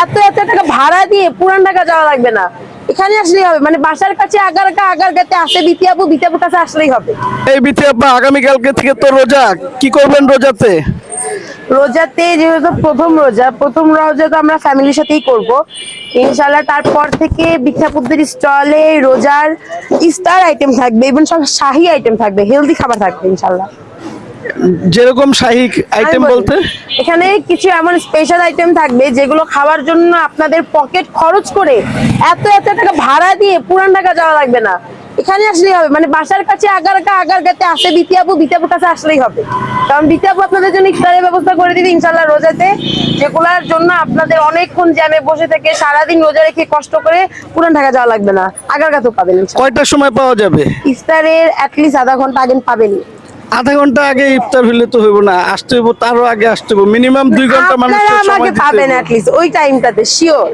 এত এত টাকা ভাড়া দিয়ে পুরান ঢাকা যাওয়া লাগবে না, এখানে আসলেই হবে। মানে বাসার কাছে আগারগাতে আসে বিতিয়াপুর কাছে আসলেই হবে। এই বিথি আপা, আগামীকালকে থেকে তো রোজা, কি করবেন রোজাতে? রোজাতে যেহেতু প্রথম রোজা তো আমরা ফ্যামিলির সাথেই করব ইনশাল্লাহ। তারপর থেকে বিখ্যাপুরদের স্টলে রোজার ইফতার আইটেম থাকবে এবং সব শাহী আইটেম থাকবে, হেলদি খাবার থাকবে ইনশাল্লাহ। যেরকম শাহী আইটেম আমি বলি, বলতে? এখানে কিছু এমন স্পেশাল আইটেম থাকবে যেগুলো খাওয়ার জন্য আপনাদের পকেট খরচ করে এত এত টাকা ভাড়া দিয়ে পুরান ঢাকা যাওয়া লাগবে না, এখানে আসলেই হবে। মানে বাসার কাছে আগারগাতে আসে বিতিয়াপুর কাছে আসলেই হবে। কারণ বিতিয়াপু আপনাদের জন্য ইফতারের ব্যবস্থা করে দিবে ইনশাল্লাহ রোজাতে, যেগুলোর জন্য আপনাদের অনেকক্ষণ জ্যামে বসে থেকে সারাদিন রোজা রেখে কষ্ট করে পুরান ঢাকা যাওয়া লাগবে না, আগারগাতেও পাবেন ইনশাল্লাহ। কয়টার সময় পাওয়া যাবে? ইফতারের অ্যাটলিস্ট আধা ঘন্টা আগে পাবেনই। আধা ঘন্টা আগে ইফতার হইলে তো হইব না, আসতে হইব, তারও আগে আসতে হইব, মিনিমাম 2 ঘন্টা আপনারা মানুষের সময় আমাকে দিতে পাবেন হইব। অ্যাটলিস্ট ওই টাইমটাতে শিওর।